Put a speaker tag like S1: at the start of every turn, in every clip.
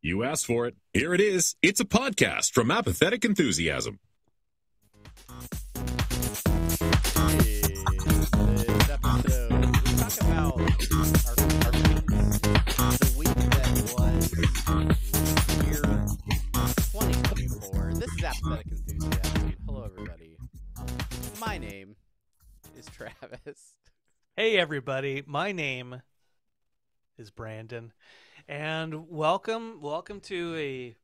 S1: You asked for it. Here it is. It's a podcast from Apathetic Enthusiasm.
S2: This episode, we talk about our the week that was year 2024. This is Apathetic Enthusiasm. Hello, everybody. My name is Travis.
S3: Hey, everybody. My name is Brandon. And welcome to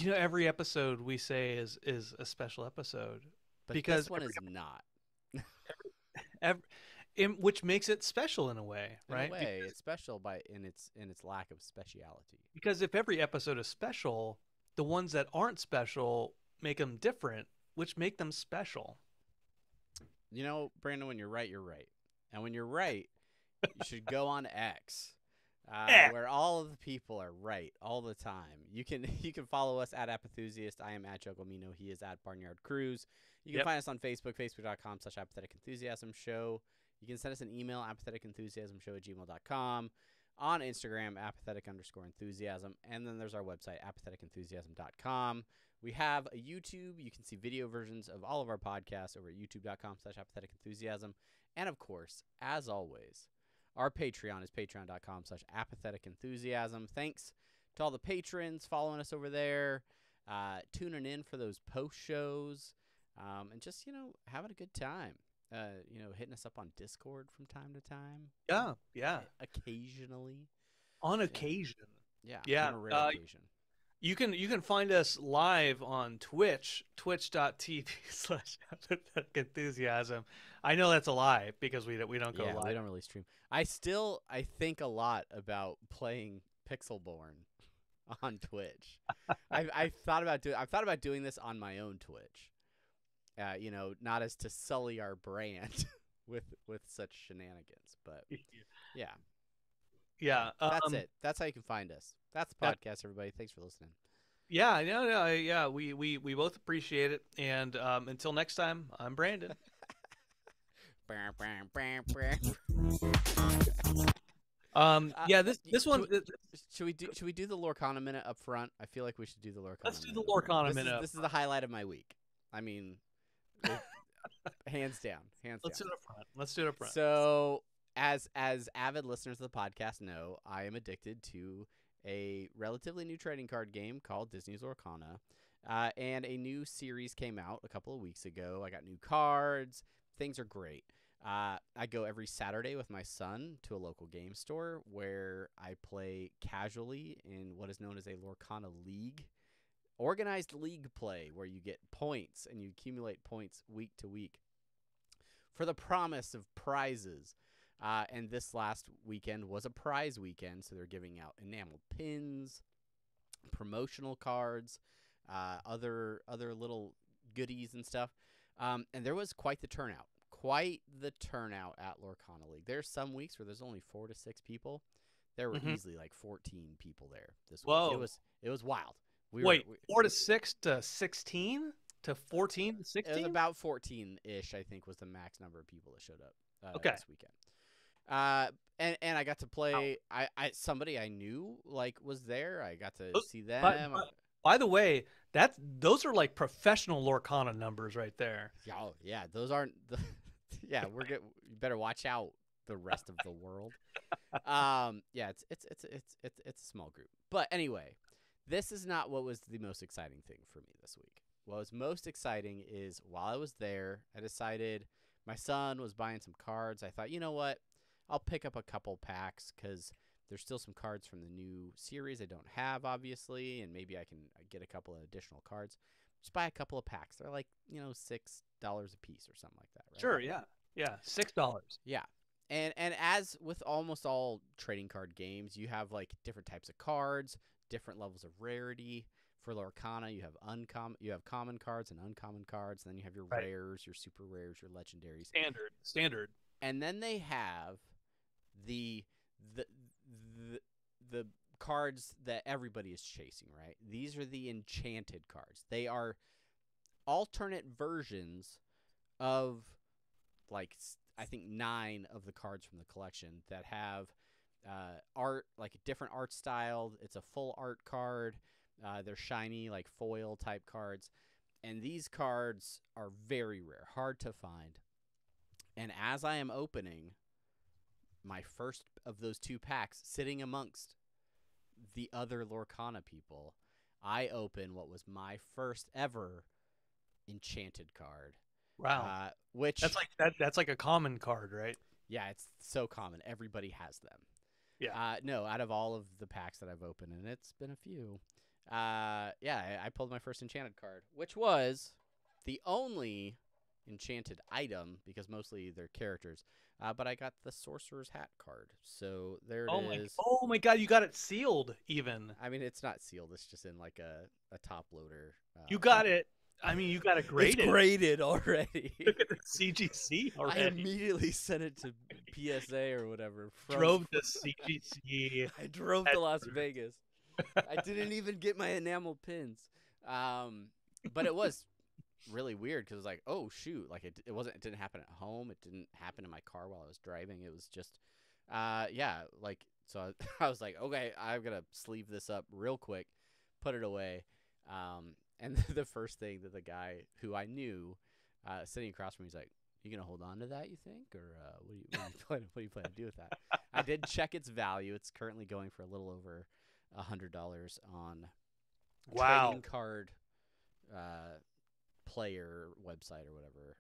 S3: every episode we say is a special episode.
S2: But
S3: because
S2: this one is not.
S3: Which makes it special in a way, right?
S2: In a way, it's special in its lack of speciality.
S3: Because if every episode is special, the ones that aren't special make them different, which make them special.
S2: You know, Brandon, when you're right, you're right. And when you're right, you should go on X. Where all of the people are right all the time. You can follow us at Apathusiast. I am at Jugglemino. He is at Barnyard Cruise. You can find us on Facebook, facebook.com/Apathetic Enthusiasm Show. You can send us an email, apatheticenthusiasmshow@gmail.com. On Instagram, apathetic_enthusiasm. And then there's our website, apatheticenthusiasm.com. We have a YouTube. You can see video versions of all of our podcasts over at youtube.com/Apathetic Enthusiasm. And of course, as always, our Patreon is patreon.com/Apathetic Enthusiasm. Thanks to all the patrons following us over there, tuning in for those post shows, and just, having a good time. Hitting us up on Discord from time to time.
S3: Yeah.
S2: Occasionally.
S3: On occasion.
S2: Yeah. On a rare occasion.
S3: You can find us live on Twitch, twitch.tv/Apathetic Enthusiasm. I know that's a lie because we don't go live.
S2: We don't really stream. I think a lot about playing Pixelborn on Twitch. I've thought about doing this on my own Twitch. Not as to sully our brand with such shenanigans, but yeah. That's it. That's how you can find us. That's the podcast, everybody. Thanks for listening.
S3: Yeah, no, we both appreciate it. And until next time, I'm Brandon. This one.
S2: Should we do the Lorcana minute up front? I feel like we should do the Lorcana.
S3: Let's do the Lorcana minute.
S2: This is the highlight of my week. I mean, hands down.
S3: Let's do it up front.
S2: So, as avid listeners of the podcast know, I am addicted to a relatively new trading card game called Disney's Lorcana, and a new series came out a couple of weeks ago. I got new cards. Things are great. I go every Saturday with my son to a local game store where I play casually in what is known as a Lorcana League. Organized league play where you get points and you accumulate points week to week for the promise of prizes. And this last weekend was a prize weekend, so they're giving out enameled pins, promotional cards, other little goodies and stuff. And there was quite the turnout. At Lorcana League. There's some weeks where there's only 4 to 6 people. There were easily like 14 people there this week. It was wild.
S3: 4 to 6 to 16 to 14 to 16?
S2: It was about 14-ish, I think, was the max number of people that showed up this weekend. And I got to play. Somebody I knew was there. I got to see them.
S3: By the way, those are like professional Lorcana numbers right there.
S2: Oh yeah, those aren't. Yeah, we're good. You better watch out, the rest of the world. Yeah, it's a small group. But anyway, this is not what was the most exciting thing for me this week. What was most exciting is while I was there, I decided my son was buying some cards. I thought, you know what? I'll pick up a couple packs because there's still some cards from the new series I don't have, obviously, and maybe I can get a couple of additional cards. Just buy a couple of packs. They're like, $6 a piece or something like that, right?
S3: Sure, yeah. Yeah, $6.
S2: Yeah. And as with almost all trading card games, you have like different types of cards, different levels of rarity. For Lorcana, you have common cards and uncommon cards, and then you have your rares, your super rares, your legendaries.
S3: Standard.
S2: And then they have the cards that everybody is chasing, right? These are the enchanted cards. They are alternate versions of, like, I think 9 of the cards from the collection that have art, like a different art style. It's a full art card. They're shiny, like foil type cards. And these cards are very rare, hard to find. And as I am opening my first of those 2 packs, sitting amongst the other Lorcana people, I open what was my first ever enchanted card.
S3: Wow.
S2: Which
S3: That's like a common card, right?
S2: yeah, it's so common. Everybody has them.
S3: Yeah.
S2: No, out of all of the packs that I've opened, and it's been a few, I pulled my first enchanted card, which was the only enchanted item because mostly they're characters. But I got the Sorcerer's Hat card, so there it is.
S3: Oh my God, you got it sealed even.
S2: I mean, it's not sealed; it's just in like a top loader.
S3: You got it. I mean, you got it graded.
S2: It's graded already.
S3: Look at the CGC already.
S2: I immediately sent it to PSA or whatever.
S3: Drove to CGC.
S2: I drove to Las Vegas. I didn't even get my enamel pins. But it was really weird because it was like, oh shoot, like it didn't happen at home. It didn't happen in my car while I was driving. It was just, like, so I was like, okay, I'm gonna sleeve this up real quick, put it away. And the first thing that the guy who I knew, sitting across from me, he's like, "You gonna hold on to that? You think, or what do you plan to do with that?" I did check its value. It's currently going for a little over $100 on trading card player website or whatever.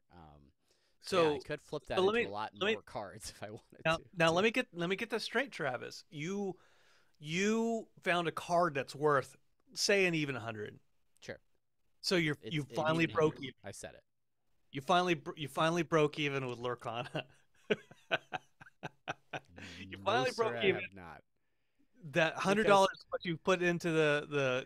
S2: So yeah, I could flip that into a lot more cards if I wanted to.
S3: Now let me get this straight, Travis. You found a card that's worth, say, an even 100.
S2: Sure.
S3: So you finally broke even.
S2: I said it.
S3: You finally broke even with Lorcana. You finally broke even.
S2: I have not.
S3: That $100 what you put into the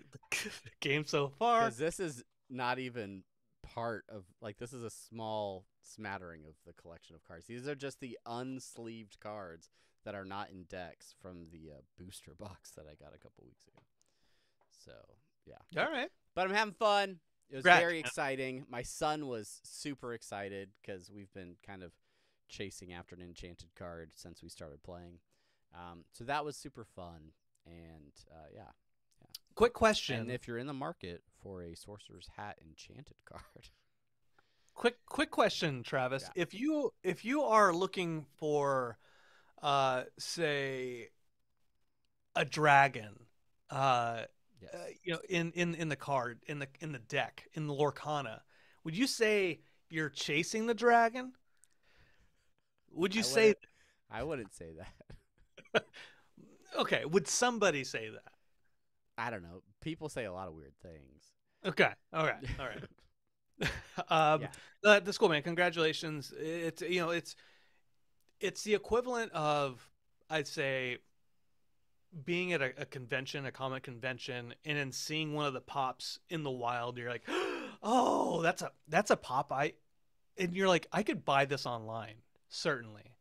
S3: game so far.
S2: Because this is not even part of, like, this is a small smattering of the collection of cards. These are just the unsleeved cards that are not in decks from the booster box that I got a couple weeks ago. So yeah.
S3: All right.
S2: But I'm having fun. It was very exciting. My son was super excited because we've been kind of chasing after an enchanted card since we started playing. So that was super fun. And yeah.
S3: Quick question.
S2: And if you're in the market for a Sorcerer's Hat enchanted card.
S3: Quick question, Travis.
S2: Yeah.
S3: If you are looking for say a dragon, in the card, in the deck, in the Lorcana, would you say you're chasing the dragon? Would you say that?
S2: I wouldn't say that.
S3: Okay, would somebody say that?
S2: I don't know. People say a lot of weird things.
S3: Okay. All right.
S2: Yeah.
S3: That's cool, man. Congratulations. It's the equivalent of, I'd say, being at a convention, a comic convention, and then seeing one of the pops in the wild. You're like, oh, that's a pop. And you're like, I could buy this online, certainly.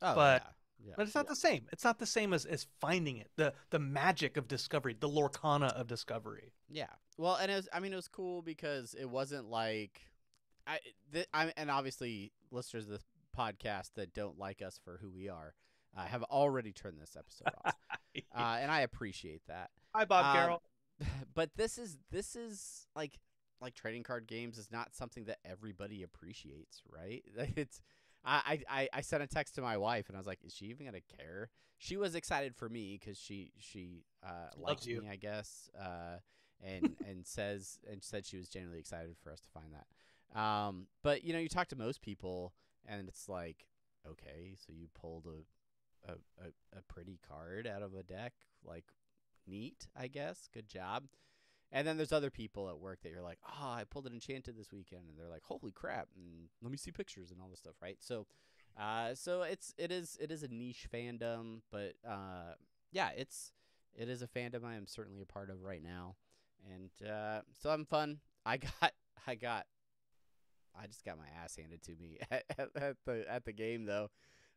S2: Oh,
S3: but
S2: yeah.
S3: But it's not the same. It's not the same as finding it. The magic of discovery, the Lorcana of discovery.
S2: Yeah. Well, and it was cool because it wasn't like and obviously listeners of the podcast that don't like us for who we are have already turned this episode off. And I appreciate that.
S3: Hi, Bob Carroll.
S2: But this is like trading card games is not something that everybody appreciates, right? It's I sent a text to my wife and I was like, is she even gonna care? She was excited for me because she likes me, I guess, and said she was genuinely excited for us to find that. But you talk to most people and it's like, okay, so you pulled a pretty card out of a deck, like, neat, I guess, good job. And then there's other people at work that you're like, oh, I pulled an enchanted this weekend, and they're like, holy crap, and let me see pictures and all this stuff, right? So, it is a niche fandom, but yeah, it is a fandom I am certainly a part of right now, and so I'm fun. I just got my ass handed to me at the game though.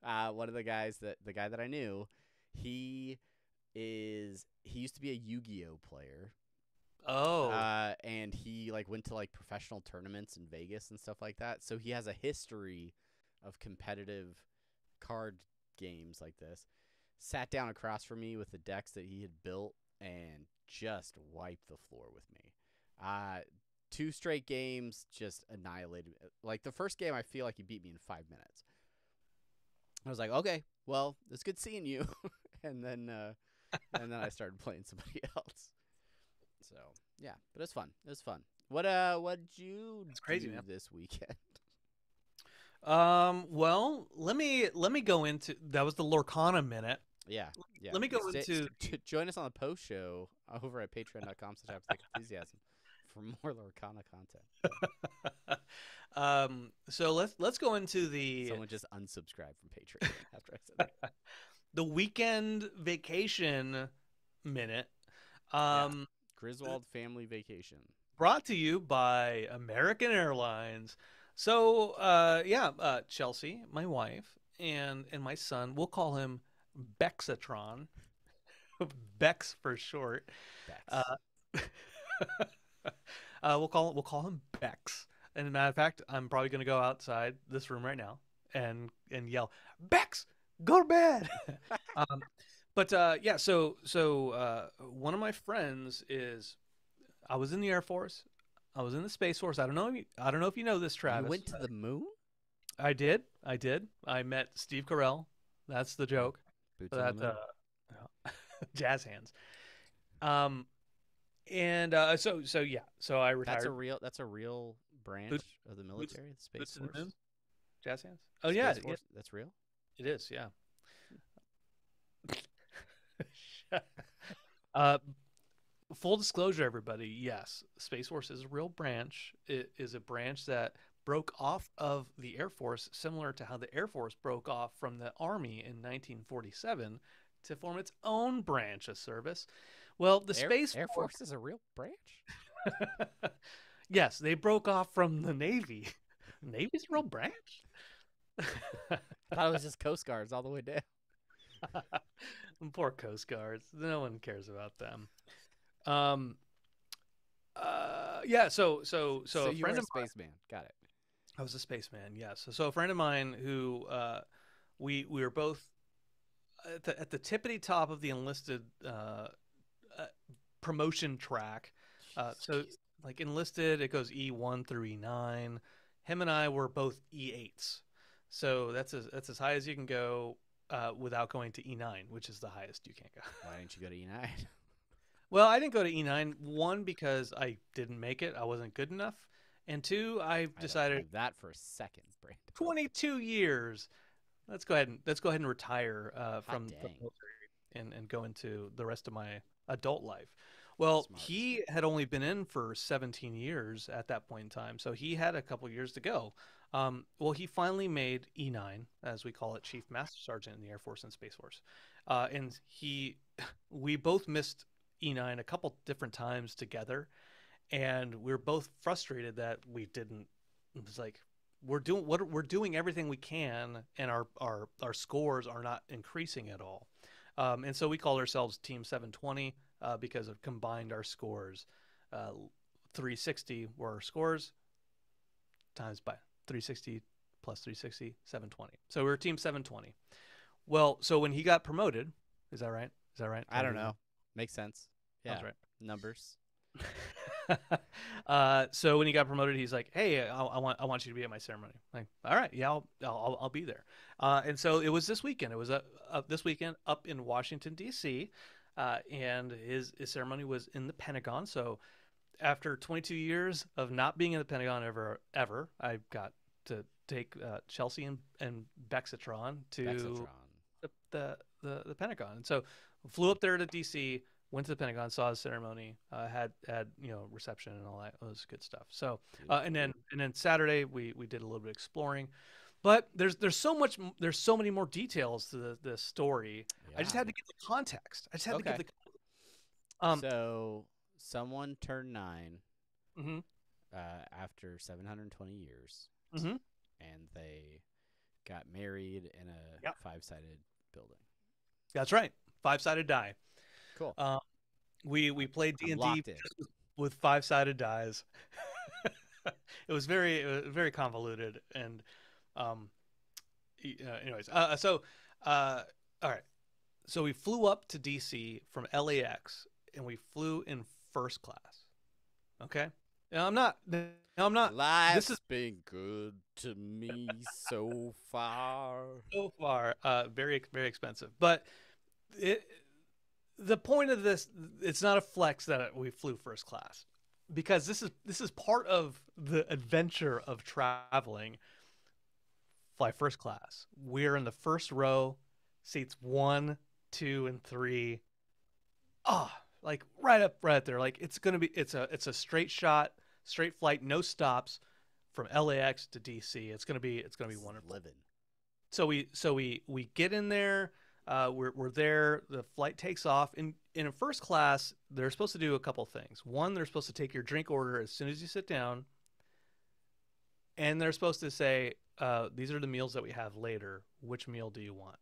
S2: One of the guy that I knew, he used to be a Yu-Gi-Oh player.
S3: Oh.
S2: And he went to professional tournaments in Vegas and stuff like that. So he has a history of competitive card games like this. sat down across from me with the decks that he had built and just wiped the floor with me. 2 straight games just annihilated. Like the first game, I feel like he beat me in 5 minutes. I was like, okay, well, it's good seeing you. and then I started playing somebody else. So yeah, but it's fun. It was fun. What'd you
S3: crazy,
S2: do
S3: man.
S2: this weekend?
S3: Well, let me go into that was the Lorcana minute.
S2: Yeah.
S3: Let me go into
S2: join us on the post show over at patreon.com/apathetic-enthusiasm for more Lorcana content.
S3: So let's go into the
S2: Someone just unsubscribed from Patreon after I said that.
S3: the weekend vacation minute.
S2: Griswold Family Vacation.
S3: Brought to you by American Airlines. So Chelsea, my wife, and my son, we'll call him Bexatron. Bex for short.
S2: Bex.
S3: We'll call him Bex. And as a matter of fact, I'm probably going to go outside this room right now and yell, "Bex, go to bed!" So one of my friends is. I was in the Air Force. I was in the Space Force. I don't know if you know this, Travis.
S2: You went to the moon?
S3: I did. I met Steve Carell. That's the joke.
S2: Boots on the moon.
S3: Jazz hands. So I retired.
S2: That's a real branch of the military, the Space Force.
S3: Moon? Jazz hands. Oh yeah,
S2: that's real.
S3: It is, yeah. Full disclosure, everybody. Yes, Space Force is a real branch. It is a branch that broke off of the Air Force, similar to how the Air Force broke off from the Army in 1947 to form its own branch of service. Well, the
S2: Air Force is a real branch?
S3: Yes, they broke off from the Navy. Navy's a real branch?
S2: I thought it was just Coast Guards all the way down.
S3: Poor Coast Guards. No one cares about them. So
S2: you were a spaceman. Got it.
S3: I was a spaceman, yes. So a friend of mine who we were both at the tippity top of the enlisted promotion track. So like enlisted, it goes E1 through E9. Him and I were both E8s. So that's as high as you can go without going to E9, which is the highest you can go.
S2: Why didn't you go to E9?
S3: Well, I didn't go to E9. 1, because I didn't make it. I wasn't good enough. And 2, I decided
S2: I don't believe that for a second, Brandon.
S3: 22 years. Let's go ahead and retire from the military and go into the rest of my adult life. Well,
S2: Smart.
S3: He had only been in for 17 years at that point in time, so he had a couple years to go. Well, he finally made E9, as we call it, Chief Master Sergeant in the Air Force and Space Force. And we both missed E9 a couple different times together, and we were both frustrated that we didn't. It was like we're doing everything we can, and our scores are not increasing at all. And so we called ourselves Team 720 because of combined our scores. 360 were our scores times by 360 plus 360, 720. So we were Team 720. Well, so when he got promoted, is that right?
S2: I don't know. Makes sense. Yeah,
S3: that's right.
S2: Numbers.
S3: So when he got promoted, he's like, "Hey, I want you to be at my ceremony." I'm like, all right, yeah, I'll be there. And so it was this weekend. It was this weekend up in Washington D.C. And his ceremony was in the Pentagon. So after 22 years of not being in the Pentagon ever, I got to take Chelsea and Bexatron to the Pentagon. And so flew up there to D.C., went to the Pentagon, saw the ceremony, had reception and all that. It was good stuff. So and then Saturday we did a little bit of exploring, but there's so many more details to the story. Yeah. I just had to give the context.
S2: So someone turned 9
S3: mm-hmm.
S2: After 720 years,
S3: mm-hmm.
S2: and they got married in a 5-sided building.
S3: That's right, 5-sided die.
S2: Cool.
S3: We played D&D with 5-sided dies. It was very convoluted, and anyways. All right. So we flew up to DC from LAX, and we flew in first class. Okay. Now I'm not. Now I'm not.
S2: Life's
S3: This is
S2: been good to me so far.
S3: so far very very expensive, but it. The point of this, it's not a flex that we flew first class, because this is part of the adventure of traveling. Fly first class. We're in the first row, seats 1, 2, and 3. Like right up there. Like it's a straight shot, straight flight, no stops from LAX to DC. It's gonna be wonderful.
S2: Living.
S3: So we get in there. We're there. The flight takes off. In a first class, they're supposed to do a couple things. One, they're supposed to take your drink order as soon as you sit down, and they're supposed to say, "These are the meals that we have later. Which meal do you want?"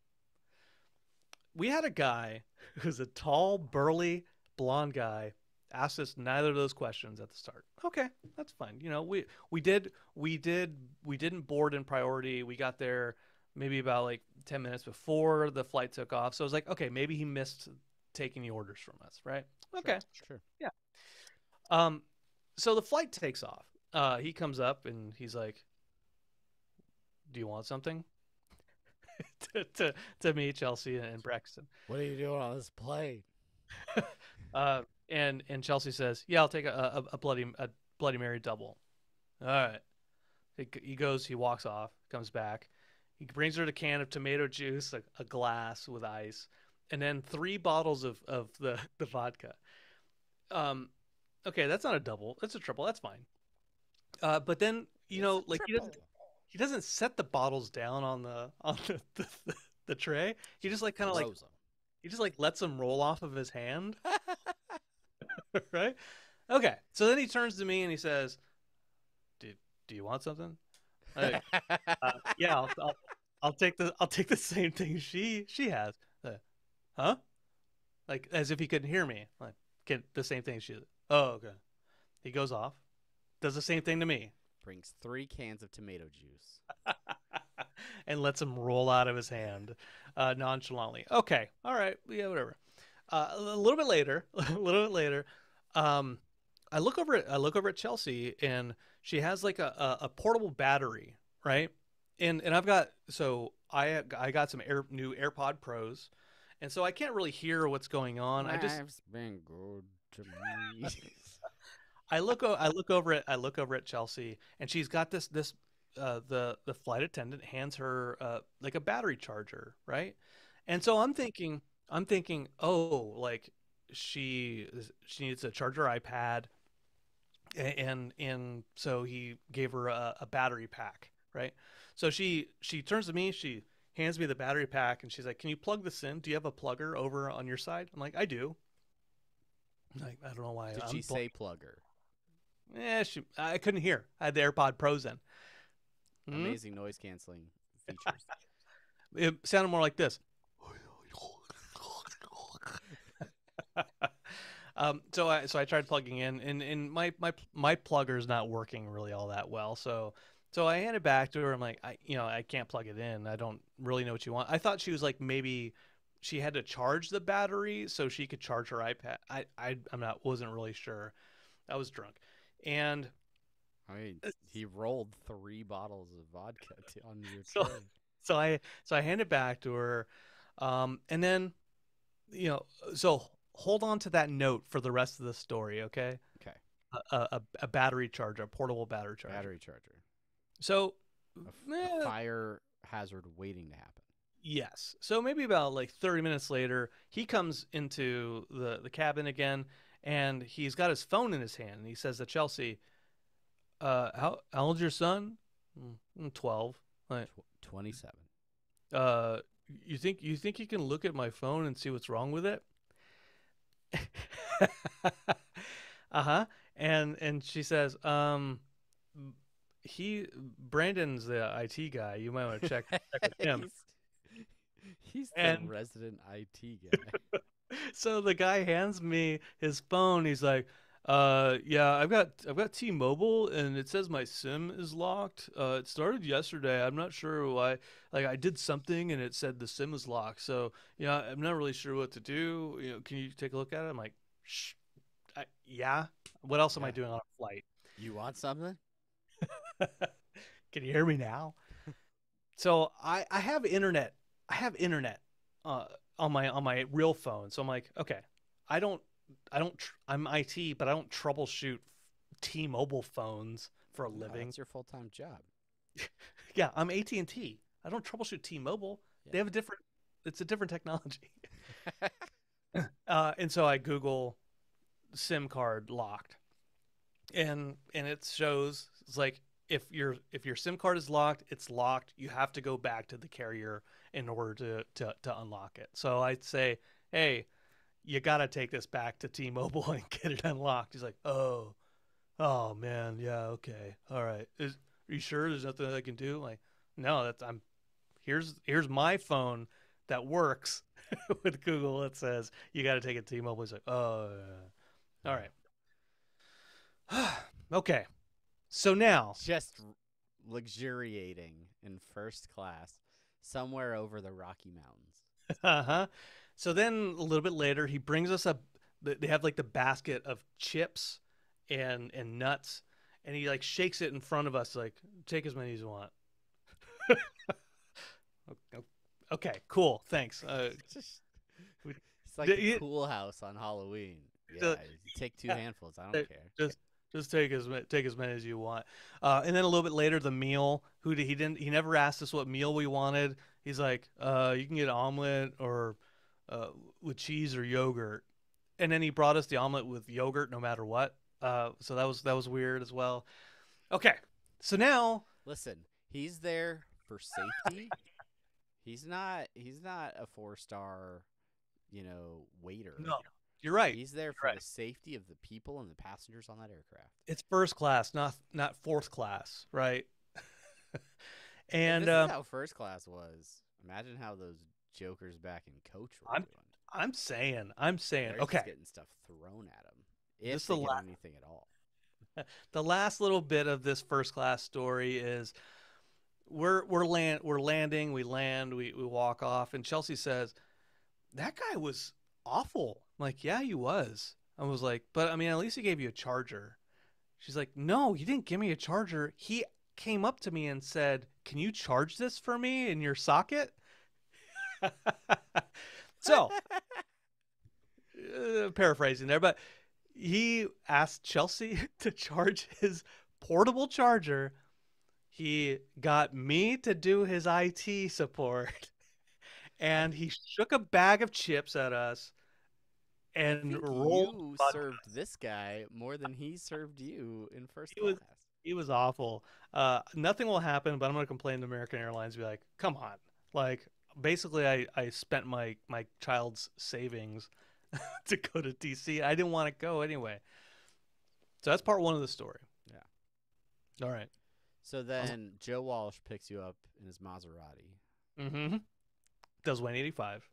S3: We had a guy who's a tall, burly, blonde guy asked us neither of those questions at the start. Okay, that's fine. You know, we didn't board in priority. We got there maybe about like 10 minutes before the flight took off. So I was like, okay, maybe he missed taking the orders from us, right? Okay.
S2: Sure.
S3: Yeah. So the flight takes off. He comes up and he's like, "Do you want something?" to me, Chelsea, and Braxton.
S2: What are you doing on this plane?
S3: And Chelsea says, "Yeah, I'll take a bloody Mary double." All right. He goes. He walks off. Comes back. He brings her a can of tomato juice, a glass with ice, and then 3 bottles of the vodka. Okay, that's not a double. That's a triple. That's fine. But then like he doesn't set the bottles down on the tray. He just like kind of like he just like lets them roll off of his hand. Right? Okay. So then he turns to me and he says, "Do you want something?" Like, yeah, I'll take the same thing she has. Huh? Like as if he couldn't hear me. Like get the same thing she. Oh, okay. He goes off, does the same thing to me.
S2: Brings 3 cans of tomato juice.
S3: And lets them roll out of his hand nonchalantly. Okay, all right, yeah, whatever. A little bit later, I look over at Chelsea, and she has like a portable battery, right? And I got some new AirPod Pros, and so I can't really hear what's going on.
S2: Life's been good to me.
S3: I look over at Chelsea, and she's got the flight attendant hands her like a battery charger, right? And so I'm thinking, oh, like she needs to charge her iPad, and so he gave her a battery pack, right? So she turns to me, she hands me the battery pack, and she's like, "Can you plug this in? Do you have a plugger over on your side?" I'm like, "I do." Like, I don't know why.
S2: Did she say plugger?
S3: Yeah, I couldn't hear. I had the AirPod Pros in.
S2: Amazing noise canceling features.
S3: It sounded more like this. So I tried plugging in, and my plugger's not working really all that well. So I handed it back to her. I'm like, I can't plug it in. I don't really know what you want. I thought she was like, maybe she had to charge the battery so she could charge her iPad. Wasn't really sure. I was drunk. And
S2: I mean, he rolled 3 bottles of vodka on your tray.
S3: So I hand it back to her, and then, so hold on to that note for the rest of the story, okay?
S2: Okay.
S3: A battery charger, a portable battery charger.
S2: Battery charger.
S3: So
S2: a fire hazard waiting to happen.
S3: Yes. So maybe about like 30 minutes later, he comes into the cabin again, and he's got his phone in his hand, and he says to Chelsea, how old's your son?" 12. Like,
S2: 27.
S3: You think he can look at my phone and see what's wrong with it? Uh-huh. And she says, Brandon's the IT guy. You might want to check with him.
S2: He's the resident IT guy.
S3: So the guy hands me his phone. He's like, Yeah, I've got T-Mobile and it says my SIM is locked. It started yesterday. I'm not sure why. Like I did something and it said the SIM is locked. So, yeah, I'm not really sure what to do. Can you take a look at it? I'm like, shh. Yeah. What else am I
S2: Yeah.
S3: doing on a flight?
S2: You want something?
S3: Can you hear me now? So I have internet. I have internet uh, on my real phone. So I'm like, okay, I don't I'm IT, but I don't troubleshoot T-Mobile phones for a
S2: No,
S3: living.
S2: that's your full-time job.
S3: Yeah, I'm AT&T. I don't troubleshoot T-Mobile. They have a different. It's a different technology. And so I Google SIM card locked, and it shows it's like if your SIM card is locked, it's locked. You have to go back to the carrier in order to unlock it. So I'd say, hey, you got to take this back to T-Mobile and get it unlocked. He's like, oh man, yeah, okay, all right. Are you sure there's nothing I can do? Like, no, here's my phone that works with Google. It says you got to take it to T-Mobile. He's like, oh, yeah. All right. Okay. So now,
S2: Just luxuriating in first class somewhere over the Rocky Mountains.
S3: uh-huh. So then a little bit later, he brings us up. They have like the basket of chips and nuts, and he like shakes it in front of us, like take as many as you want. Okay, cool, thanks.
S2: It's like the Cool House on Halloween. Yeah, you take 2 handfuls. I don't care.
S3: Just take as many as you want. And then a little bit later, the meal. He never asked us what meal we wanted. He's like, you can get an omelet or with cheese or yogurt. And then he brought us the omelet with yogurt, no matter what. So that was weird as well. Okay, so now
S2: Listen, he's there for safety. He's not a 4-star, waiter.
S3: no, you're right.
S2: He's there for the safety of the people and the passengers on that aircraft.
S3: It's first class, not fourth class, right? And
S2: If this is how first class was, imagine how those jokers back in coach were doing.
S3: I'm saying,
S2: They're
S3: okay.
S2: just getting stuff thrown at them if
S3: This
S2: they
S3: the
S2: get
S3: la-
S2: anything at all.
S3: The last little bit of this first class story is we're landing, we land, we walk off, and Chelsea says, that guy was awful. I'm like, yeah, he was. I was like, but I mean, at least he gave you a charger. She's like, no, he didn't give me a charger. He came up to me and said, can you charge this for me in your socket? So, paraphrasing there, but he asked Chelsea to charge his portable charger. He got me to do his IT support, and he shook a bag of chips at us and rolled.
S2: You served this guy more than he served you in first class.
S3: He was awful. Nothing will happen, but I'm going to complain to American Airlines and be like, come on. Like, basically, I spent my child's savings to go to DC. I didn't want to go anyway. So that's part one of the story.
S2: Yeah.
S3: All right.
S2: So then Joe Walsh picks you up in his Maserati.
S3: Mm-hmm. Does 185.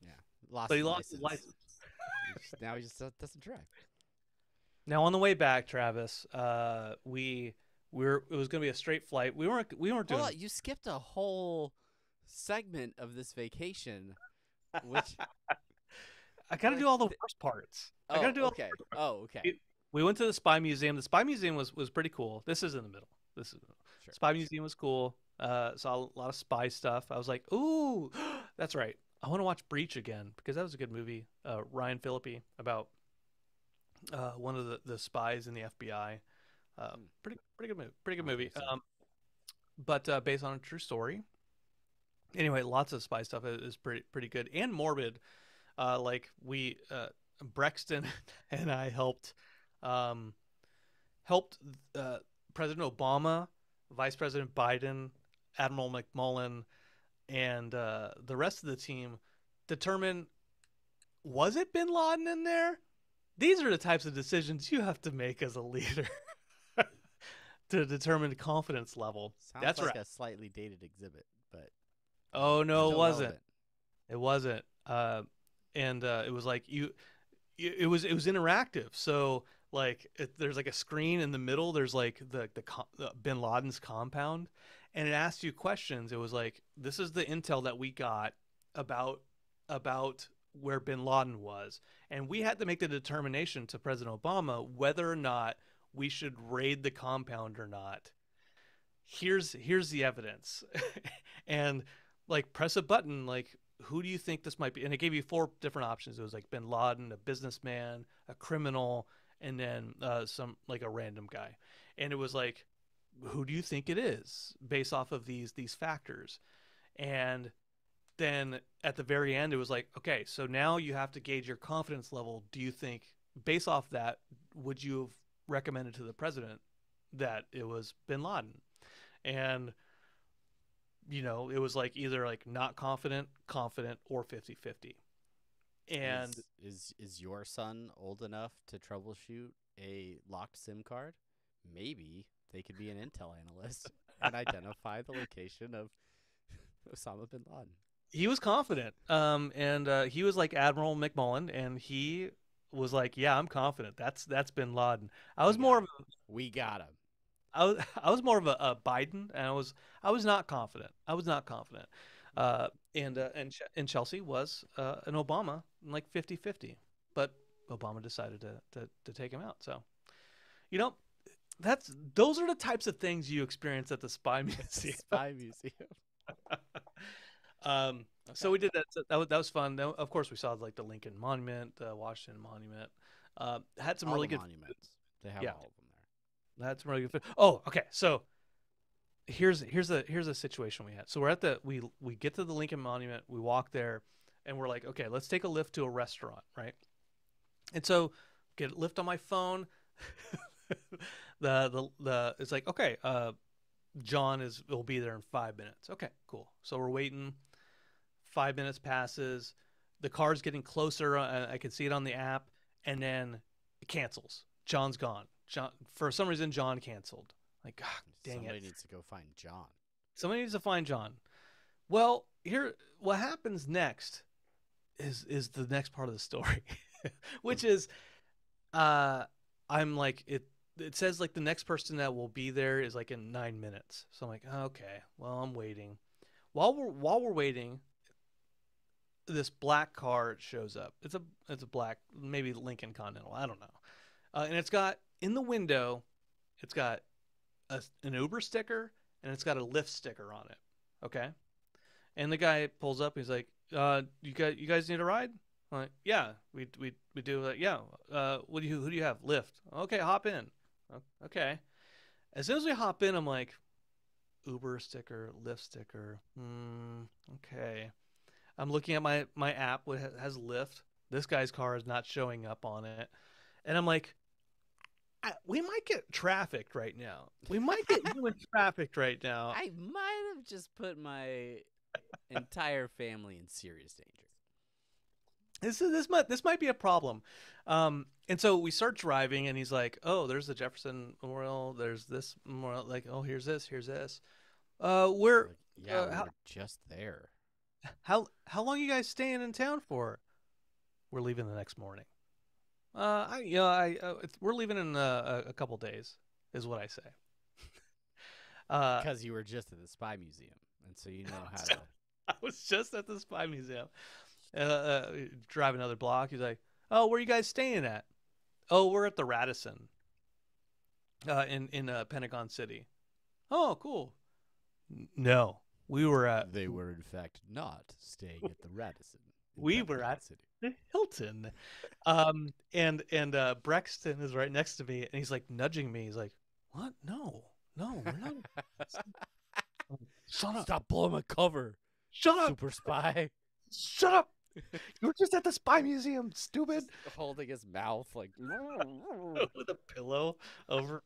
S2: Yeah. Lost
S3: But he
S2: his
S3: lost his
S2: license.
S3: license.
S2: Now he just doesn't drive.
S3: Now on the way back, Travis, it was going to be a straight flight. We weren't doing.
S2: Hold on, you skipped a whole segment of this vacation, which
S3: I got to do all the worst parts. I got to do all the
S2: okay.
S3: worst parts.
S2: Oh, okay.
S3: We went to the Spy Museum. The Spy Museum was pretty cool. This is in the middle.
S2: Sure.
S3: Spy Museum was cool. Saw a lot of spy stuff. I was like, ooh, that's right. I want to watch Breach again because that was a good movie. Ryan Phillippe about one of the spies in the FBI. Pretty good movie. Pretty good movie. But based on a true story. Anyway, lots of spy stuff is pretty good and morbid. Like Brexton and I helped President Obama, Vice President Biden, Admiral McMullen, and the rest of the team determine, was it bin Laden in there? These are the types of decisions you have to make as a leader to determine the confidence level.
S2: Sounds
S3: That's
S2: like
S3: right.
S2: a slightly dated exhibit, but
S3: Oh no, it
S2: still
S3: wasn't.
S2: relevant.
S3: It wasn't. And it was like it was interactive. So there's like a screen in the middle. There's like the Bin Laden's compound, and it asked you questions. It was like, this is the intel that we got about where Bin Laden was, and we had to make the determination to President Obama whether or not we should raid the compound or not. Here's the evidence, and like press a button, like who do you think this might be? And it gave you 4 different options. It was like Bin Laden, a businessman, a criminal, and then some like a random guy. And it was like, who do you think it is based off of these factors? And then at the very end, it was like, okay, so now you have to gauge your confidence level. Do you think, based off that, would you have recommended to the president that it was Bin Laden? And it was like either like not confident, or 50-50. And
S2: is your son old enough to troubleshoot a locked SIM card? Maybe they could be an intel analyst and identify the location of Osama bin Laden.
S3: He was confident. And he was like Admiral McMullen, and he was like, "Yeah, I'm confident. That's bin Laden."
S2: We got him.
S3: I was more of a Biden, and I was not confident. And Chelsea was an Obama, like 50-50. But Obama decided to take him out. So, those are the types of things you experience at the Spy Museum.
S2: Spy Museum.
S3: So we did that. So that was fun. Then, of course, we saw like the Lincoln Monument, the Washington Monument. Had some really good
S2: monuments. They have all of them there.
S3: That's really good. Oh, okay. So here's a situation we had. So we're at we get to the Lincoln Monument. We walk there, and we're like, okay, let's take a lift to a restaurant, right? And so get a lift on my phone. It's like, okay, John will be there in 5 minutes. Okay, cool. So we're waiting. 5 minutes passes. The car's getting closer. I can see it on the app, and then it cancels. John's gone. For some reason, John canceled. Like, God, dang it.
S2: Somebody needs to go find John.
S3: Somebody needs to find John. Well, what happens next is the next part of the story, which is, I'm like, it says like the next person that will be there is like in 9 minutes. So I'm like, okay, well, I'm waiting. While we're waiting, this black car shows up. It's a black, maybe Lincoln Continental, I don't know. And it's got in the window, it's got an Uber sticker, and it's got a Lyft sticker on it. Okay, and the guy pulls up. He's like, "You guys need a ride?" I'm like, "Yeah, we do." Yeah. Who do you have? Lyft. Okay, hop in. Okay. As soon as we hop in, I'm like, Uber sticker, Lyft sticker. Okay. I'm looking at my app, which has Lyft. This guy's car is not showing up on it, and I'm like, we might get trafficked right now. We might get you in trafficked right now.
S2: I might have just put my entire family in serious danger.
S3: This might be a problem. And so we start driving, and he's like, "Oh, there's the Jefferson Memorial. There's this memorial. Like, oh, here's this. We're
S2: just there.
S3: How long are you guys staying in town for? We're leaving the next morning. We're leaving in a couple days, is what I say.
S2: Because you were just at the Spy Museum, and so you know how to.
S3: I was just at the Spy Museum. Drive another block. He's like, "Oh, where are you guys staying at?" "Oh, we're at the Radisson. In Pentagon City." "Oh, cool." No, we were at.
S2: They were in fact not staying at the Radisson.
S3: We were at the Hilton. And Brexton is right next to me, and he's like nudging me. He's like, "What? No, we're not." Shut up!
S2: Stop blowing my cover.
S3: Shut up,
S2: super spy.
S3: Shut up! You were just at the Spy Museum, stupid.
S2: Just holding his mouth like
S3: with a pillow over.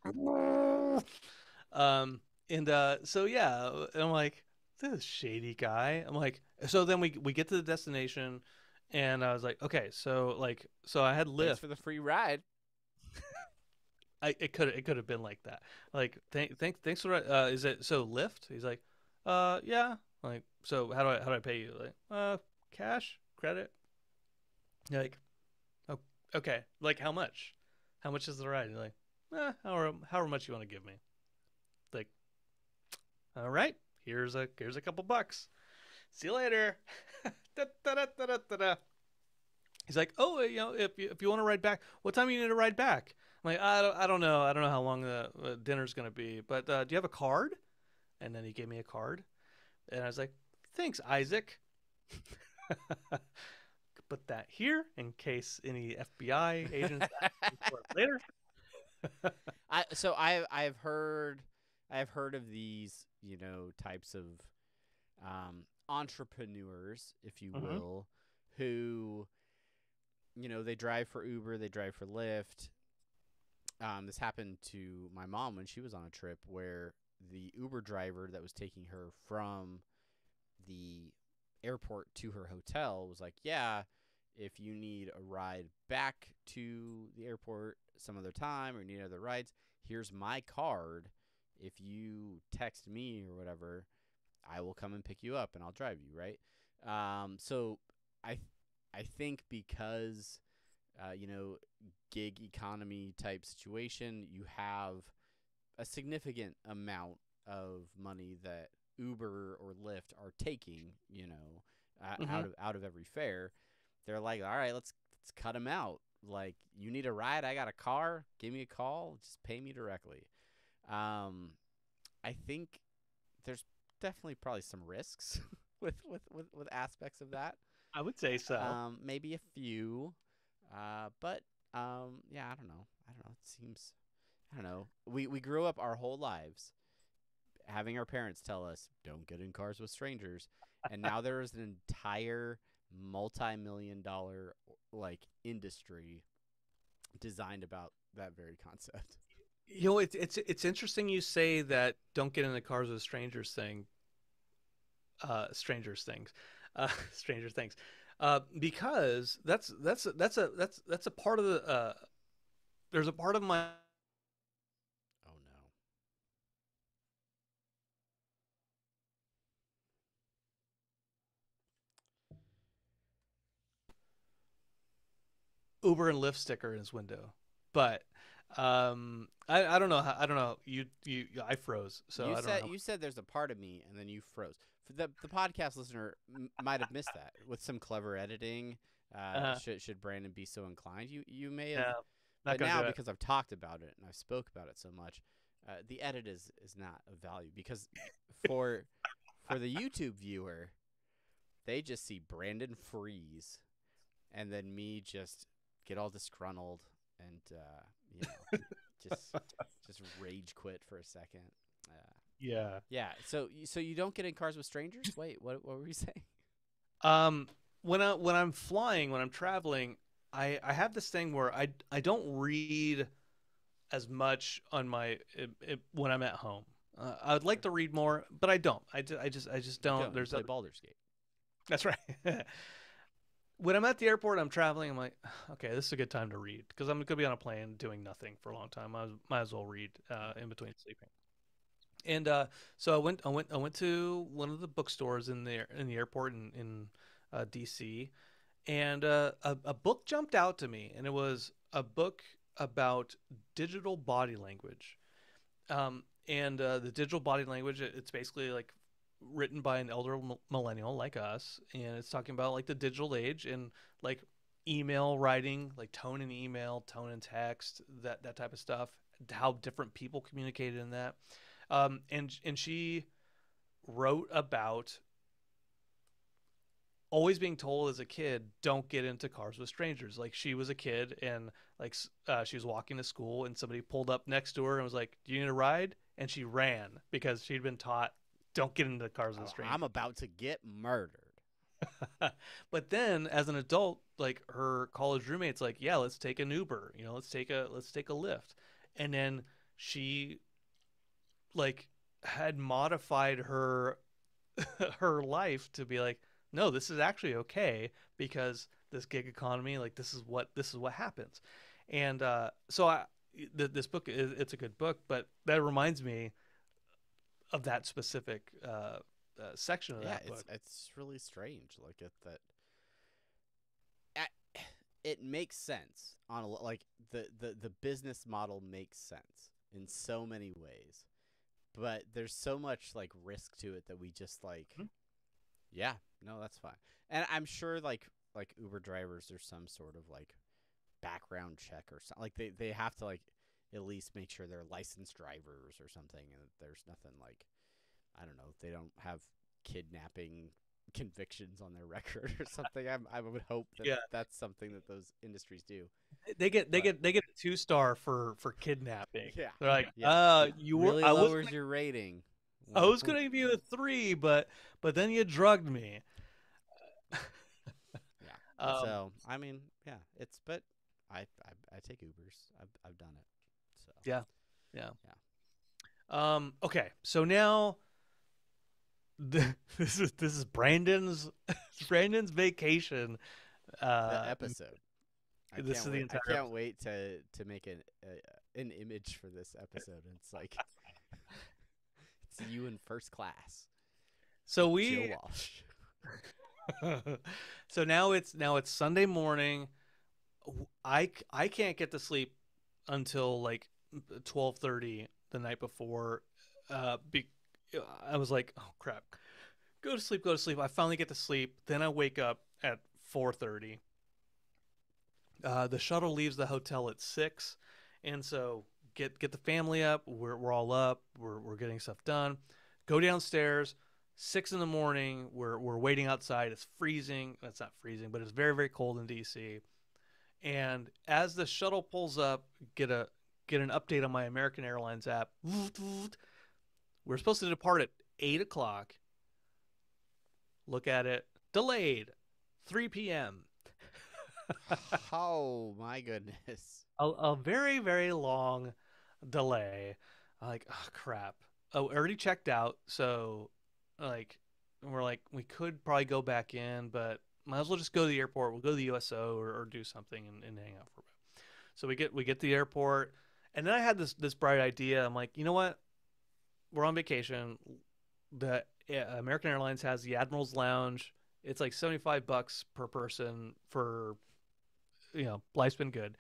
S3: So yeah, and I'm like, this shady guy. I'm like, so then we get to the destination, and I was like, okay, so I had Lyft.
S2: Thanks for the free ride.
S3: It could have been like that. Like, thanks for is it so Lyft? He's like, yeah. Like, so how do I pay you? Like, cash, credit. Like, oh, okay. Like, how much? how much is the ride? And you're like, however much you want to give me. Like, all right, here's a couple bucks. See you later. Da, da, da, da, da, da, da. He's like, oh, if you want to ride back, what time do you need to ride back? I'm like, I don't know. I don't know how long the dinner's gonna be, but do you have a card? And then he gave me a card, and I was like, thanks, Isaac. Put that here in case any FBI agents ask me for it later.
S2: I've heard of these, types of entrepreneurs, if you
S3: Mm-hmm.
S2: will, who, they drive for Uber, they drive for Lyft. This happened to my mom when she was on a trip where the Uber driver that was taking her from the airport to her hotel was like, yeah, if you need a ride back to the airport some other time or need other rides, here's my card. If you text me or whatever, I will come and pick you up and I'll drive you, right? So I I think because gig economy type situation, you have a significant amount of money that Uber or Lyft are taking,
S3: Mm-hmm.
S2: out of every fare. They're like, all right, let's cut them out. Like, you need a ride? I got a car. Give me a call. Just pay me directly. Um, I think there's definitely probably some risks with aspects of that.
S3: I would say so.
S2: Maybe a few, but yeah, I don't know. I don't know. It seems, I don't know. We grew up our whole lives having our parents tell us don't get in cars with strangers, and now there is an entire multi-million-dollar industry designed about that very concept.
S3: It's interesting you say that don't get in the cars with strangers thing. Strangers things, stranger things, because that's a part of the. There's a part of my
S2: Oh no.
S3: Uber and Lyft sticker in his window, but I don't know I don't know I froze, so
S2: You
S3: I don't know
S2: said
S3: how.
S2: you said there's a part of me, and then you froze. For the podcast listener might have missed that with some clever editing. Should Brandon be so inclined, you may have,
S3: No, not
S2: but
S3: gonna do
S2: now
S3: it.
S2: because I've talked about it and I've spoke about it so much, the edit is not of value because for for the YouTube viewer, they just see Brandon freeze and then me just get all disgruntled and just just rage quit for a second. Uh,
S3: Yeah.
S2: yeah. So you don't get in cars with strangers? Wait, what were you saying?
S3: Um, when I'm flying, when I'm traveling, I have this thing where I don't read as much on my when I'm at home. I would like
S2: Sure.
S3: to read more, but I don't. I just
S2: You
S3: don't.
S2: don't. You
S3: There's
S2: play
S3: other.
S2: Baldur's Gate.
S3: That's right. When I'm at the airport, I'm traveling. I'm like, okay, this is a good time to read because I'm gonna be on a plane doing nothing for a long time. Might as well read in between sleeping. And so I went to one of the bookstores in the airport in DC, and a book jumped out to me, and it was a book about digital body language. And the digital body language, it's basically like written by an elder millennial like us, and it's talking about like the digital age and like email writing, like tone in email, tone in text, that type of stuff, how different people communicated in that. And she wrote about always being told as a kid, don't get into cars with strangers. Like she was a kid and like she was walking to school and somebody pulled up next to her and was like, "Do you need a ride?" And she ran because she'd been taught, don't get into cars with
S2: Oh,
S3: strangers.
S2: I'm about to get murdered.
S3: But then as an adult, like her college roommates, like, yeah, let's take an Uber. Let's take a Lyft. And then she like had modified her her life to be like, no, this is actually okay because this gig economy, like this is what happens. And so this book it's a good book, but that reminds me of that specific section of
S2: Yeah,
S3: that book.
S2: it's really strange. Like it that. I, it makes sense on like the business model makes sense in so many ways, but there's so much like risk to it that we just like, yeah, no, that's fine. And I'm sure like Uber drivers, there's some sort of like background check or something. Like they have to like at least make sure they're licensed drivers or something, and there's nothing like, I don't know, they don't have kidnapping convictions on their record or something. I would hope that that's something that those industries do.
S3: They get a 2-star for kidnapping.
S2: Yeah,
S3: They're like, you were
S2: really lowers your rating.
S3: I was gonna give you a 3, but then you drugged me.
S2: Yeah. So I mean, yeah, but I take Ubers. I've done it. So
S3: yeah. Okay, so now this is Brandon's vacation.
S2: The episode. I can't wait to make an image for this episode. And it's like it's you in first class.
S3: So
S2: Jill Walsh.
S3: So now it's Sunday morning. I can't get to sleep until like 12:30 the night before. I was like, oh crap, go to sleep. I finally get to sleep. Then I wake up at 4:30. The shuttle leaves the hotel at 6, and so get the family up. We're all up. We're getting stuff done. Go downstairs. 6 in the morning. We're waiting outside. It's freezing. It's not freezing, but it's very, very cold in DC. And as the shuttle pulls up, get an update on my American Airlines app. We're supposed to depart at 8 o'clock. Look at it. Delayed. 3 p.m.
S2: Oh, my goodness.
S3: A very, very long delay. I'm like, oh, crap. Oh, already checked out. So, like, we're like, we could probably go back in, but might as well just go to the airport. We'll go to the USO or do something and hang out for a bit. So we get to the airport. And then I had this bright idea. I'm like, you know what? We're on vacation. The American Airlines has the Admiral's Lounge. It's like $75 per person for, life's been good.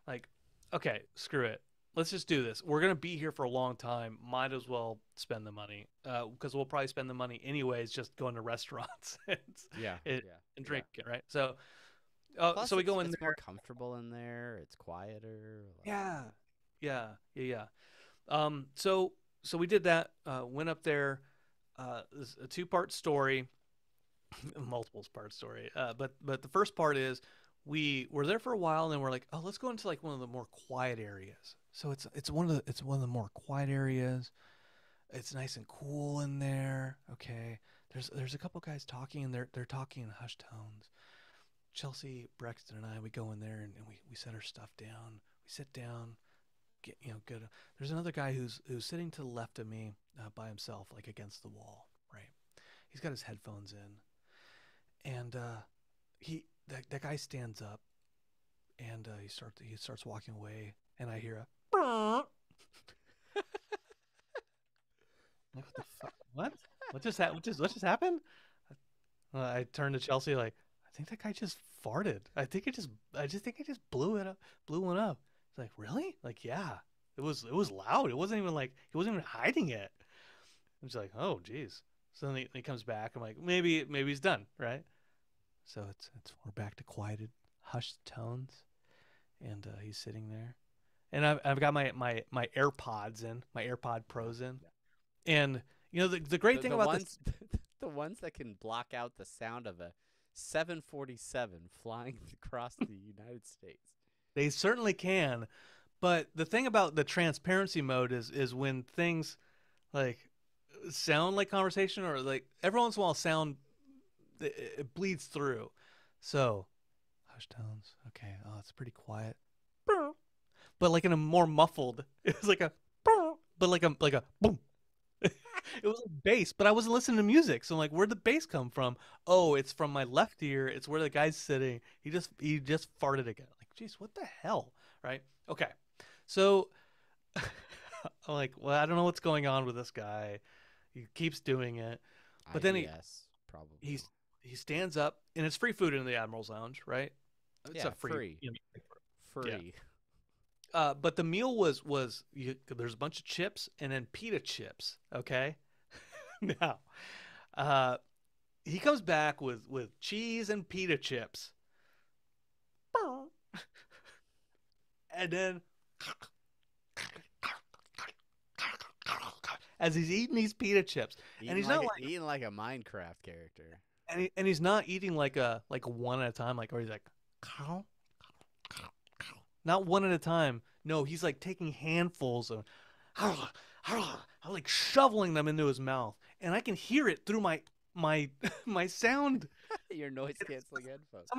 S3: Like, okay, screw it. Let's just do this. We're going to be here for a long time. Might as well spend the money because we'll probably spend the money anyways, just going to restaurants and drink it, right? So,
S2: Plus,
S3: so we go in
S2: it's
S3: there.
S2: more comfortable in there. It's quieter.
S3: Yeah. So we did that. Went up there. It's a 2-part story, multiple part story. But the first part is we were there for a while, and then we're like, oh, let's go into like one of the more quiet areas. So it's one of the more quiet areas. It's nice and cool in there. Okay. There's a couple guys talking, and they're talking in hushed tones. Chelsea, Brexton, and I, we go in there and we set our stuff down. We sit down, get good. There's another guy who's sitting to the left of me by himself, like against the wall, right? He's got his headphones in, and that guy stands up, and he starts walking away, and I hear a like, what the fuck? What just happened? I turned to Chelsea like, I think that guy just farted. I think I just blew one up. It's like, really? Like, yeah. It was loud. It wasn't even like he wasn't even hiding it. I'm just like, oh geez. So then he comes back. I'm like, maybe he's done, right? So it's we're back to quieted, hushed tones, and he's sitting there, and I've got my AirPods in, my AirPod Pros in, and the great thing about this,
S2: the ones that can block out the sound of a 747 flying across the United States.
S3: They certainly can, but the thing about the transparency mode is when things like sound like conversation, or like every once in a while sound, it bleeds through. So hushed tones, okay, oh, it's pretty quiet, but like in a more muffled, it was like a but like a boom. It was like bass, but I wasn't listening to music, so I'm like, where'd the bass come from? Oh, it's from my left ear. It's where the guy's sitting. He just farted again. Like, geez, what the hell, right? Okay, so I'm like, well, I don't know what's going on with this guy. He keeps doing it, but then
S2: probably
S3: he stands up, and it's free food in the Admiral's Lounge, right? It's
S2: Yeah,
S3: a free.
S2: free.
S3: You know,
S2: Free.
S3: but the meal was there's a bunch of chips and then pita chips. Okay, now uh, he comes back with cheese and pita chips, and then as he's eating these pita chips, and he's not like
S2: Eating like a Minecraft character.
S3: and he's not eating like a one at a time, like, or he's like not one at a time. No, he's like taking handfuls of like shoveling them into his mouth, and I can hear it through my my sound.
S2: Your noise canceling headphones.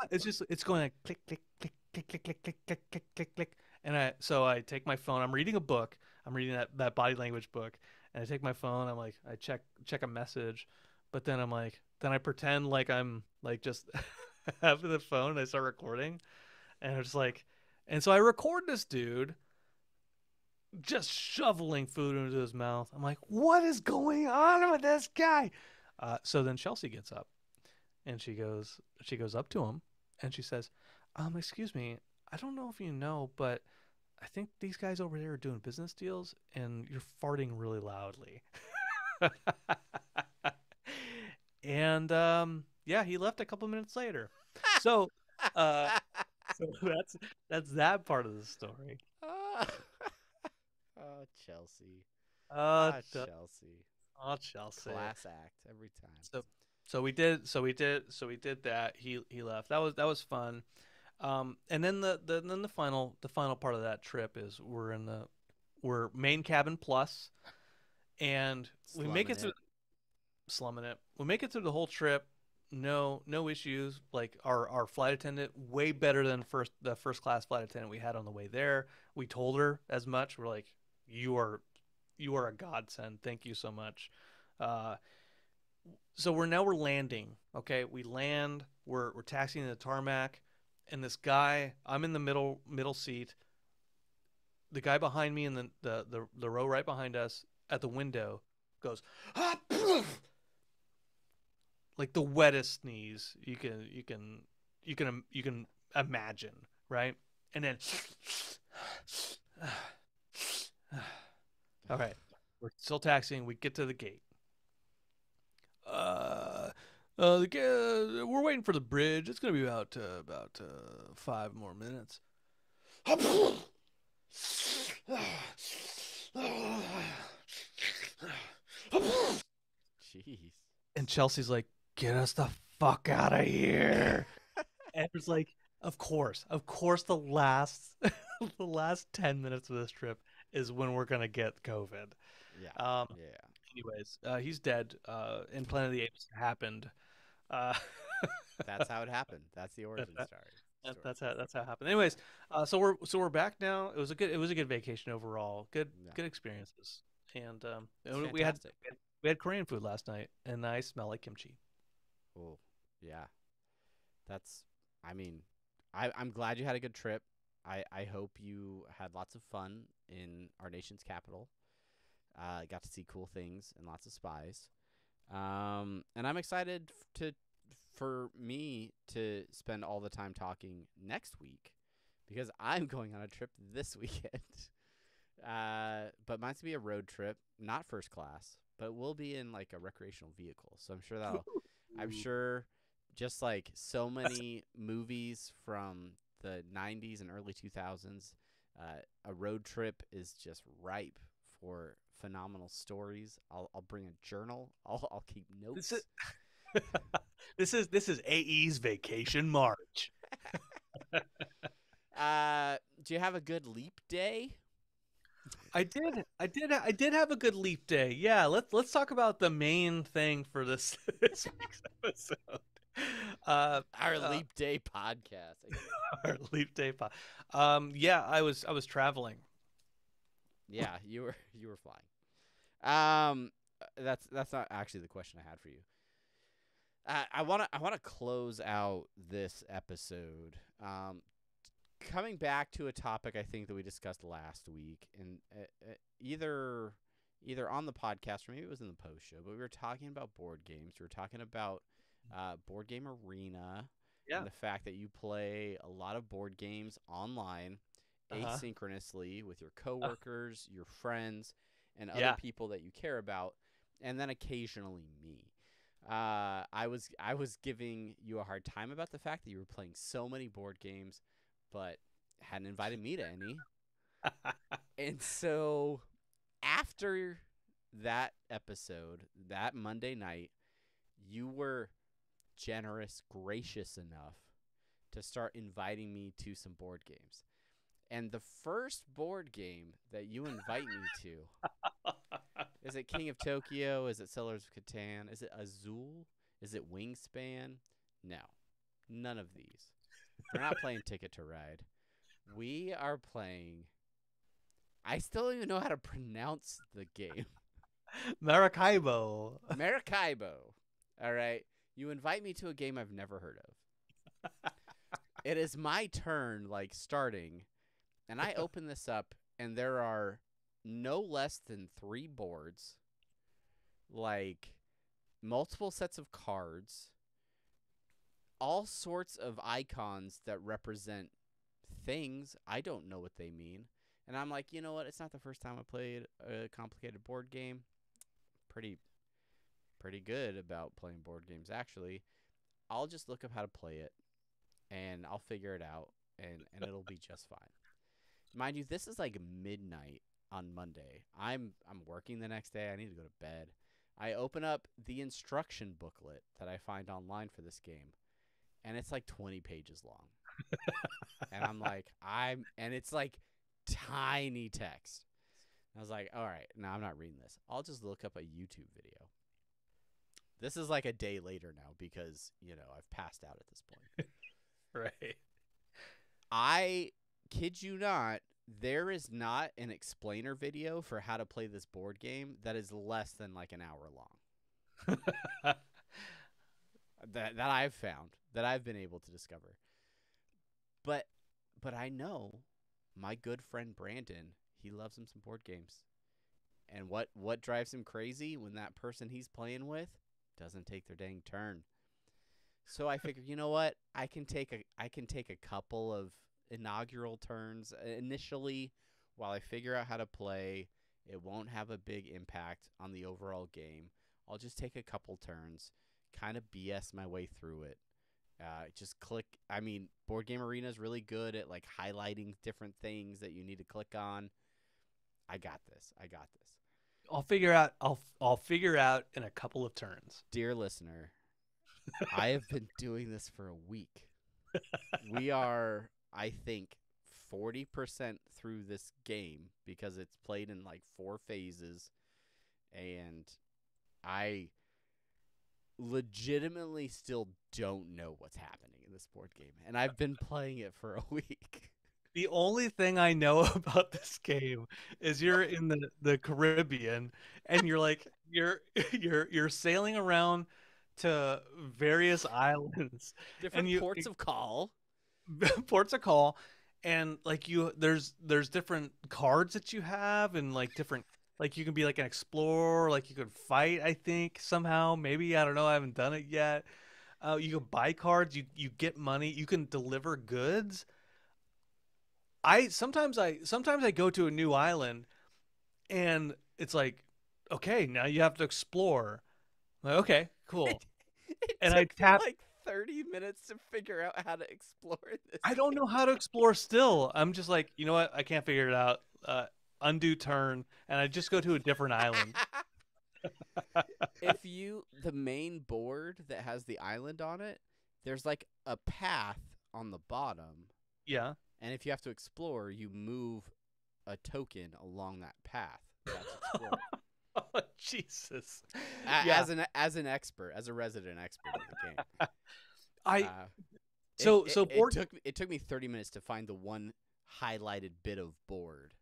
S3: It's going like click click click click click click click click click click click, and I take my phone. I'm reading a book. I'm reading that body language book, and I take my phone. I'm like I check a message, but then I'm like then I pretend like I'm like just having the phone and I start recording, and it's like, and so I record this dude just shoveling food into his mouth. I'm like, what is going on with this guy? So then Chelsea gets up and she goes up to him and she says, excuse me, I don't know if you know, but I think these guys over there are doing business deals and you're farting really loudly. And yeah, he left a couple minutes later. So so that's that part of the story.
S2: Oh, Chelsea.
S3: Uh,
S2: Chelsea.
S3: Oh, Chelsea.
S2: Class act every time.
S3: So we did that. He left. That was fun. And then the final part of that trip is we're main cabin plus, and we make it through slumming it. We make it through the whole trip. No issues. Like our flight attendant, way better than the first class flight attendant we had on the way there. We told her as much. We're like, you are a godsend. Thank you so much. So we're landing. Okay, we land. We're taxiing the tarmac, and this guy, I'm in the middle seat. The guy behind me in the row right behind us at the window goes, like the wettest sneeze you can imagine, right? And then all right, we're still taxiing. We get to the gate. We're waiting for the bridge. It's gonna be about 5 more minutes.
S2: Jeez.
S3: And Chelsea's like, "Get us the fuck out of here!" And it's like, of course, the last the last 10 minutes of this trip is when we're gonna get COVID.
S2: Yeah.
S3: Anyways, he's dead. And Planet of the Apes happened.
S2: That's how it happened. That's the origin story.
S3: That's how it happened. Anyways, so we're back now. It was a good vacation overall. Good experiences. And we had Korean food last night, and I smell like kimchi.
S2: Oh, yeah. I'm glad you had a good trip. I hope you had lots of fun in our nation's capital. Got to see cool things and lots of spies. And I'm excited for me to spend all the time talking next week because I'm going on a trip this weekend. But mine's gonna be a road trip, not first class, but we'll be in like a recreational vehicle. So I'm sure just like so many movies from the 90s and early 2000s, a road trip is just ripe for phenomenal stories. I'll bring a journal. I'll keep notes.
S3: This is AE's vacation March.
S2: Do you have a good leap day?
S3: I did have a good leap day. Yeah, let's talk about the main thing for this week's episode.
S2: Our leap day podcast.
S3: Our leap day pod. Yeah, I was traveling.
S2: Yeah, you were flying. That's not actually the question I had for you. I want to close out this episode. Coming back to a topic I think that we discussed last week, and either on the podcast or maybe it was in the post show, but we were talking about board games. We were talking about Board Game Arena and the fact that you play a lot of board games online asynchronously with your coworkers, your friends, and other people that you care about, and then occasionally me. I was giving you a hard time about the fact that you were playing so many board games, but hadn't invited me to any. And so after that episode, that Monday night, you were generous, gracious enough to start inviting me to some board games. And the first board game that you invite me to, is it King of Tokyo? Is it Settlers of Catan? Is it Azul? Is it Wingspan? No, none of these. We're not playing Ticket to Ride. We are playing. I still don't even know how to pronounce the game.
S3: Maracaibo.
S2: Maracaibo. All right. You invite me to a game I've never heard of. It is my turn, like, starting, and I open this up, and there are no less than 3 boards, like, multiple sets of cards, all sorts of icons that represent things. I don't know what they mean. And I'm like, you know what? It's not the first time I played a complicated board game. Pretty good about playing board games, actually. I'll just look up how to play it, and I'll figure it out, and it'll be just fine. Mind you, this is like midnight on Monday. I'm working the next day. I need to go to bed. I open up the instruction booklet that I find online for this game, and it's like 20 pages long. And I'm like, and it's like tiny text. I was like, all right, no, I'm not reading this. I'll just look up a YouTube video. This is like a day later now because, I've passed out at this point.
S3: Right.
S2: I kid you not, there is not an explainer video for how to play this board game that is less than like an hour long. that I've found, that I've been able to discover. But I know my good friend Brandon, he loves him some board games. And what drives him crazy when that person he's playing with doesn't take their dang turn. So I figured, you know what? I can take a couple of inaugural turns initially while I figure out how to play. It won't have a big impact on the overall game. I'll just take a couple turns, kind of BS my way through it. Just click. I mean, Board Game Arena is really good at like highlighting different things that you need to click on. I got this.
S3: I'll figure out. I'll figure out in a couple of turns.
S2: Dear listener, I have been doing this for a week. We are, I think, 40% through this game because it's played in like 4 phases, and I legitimately still don't know what's happening in this board game, and I've been playing it for a week.
S3: The only thing I know about this game is you're in the Caribbean, and you're like you're sailing around to various islands,
S2: Different ports of call.
S3: Ports of call, and like there's different cards that you have, and like different, like you can be like an explorer, like you could fight, I think, somehow, maybe, I don't know, I haven't done it yet. You can buy cards, you get money, you can deliver goods. Sometimes I go to a new island, and it's like, okay, now you have to explore. I'm like, okay, cool.
S2: And I tap like 30 minutes to figure out how to explore this.
S3: I don't know how to explore still. I'm just like, you know what? I can't figure it out. Undo turn, and I just go to a different island.
S2: The main board that has the island on it, there's like a path on the bottom.
S3: Yeah.
S2: And if you have to explore, you move a token along that path. That's exploring.
S3: Oh, Jesus.
S2: As an expert, as a resident expert of the game. It took me 30 minutes to find the one highlighted bit of board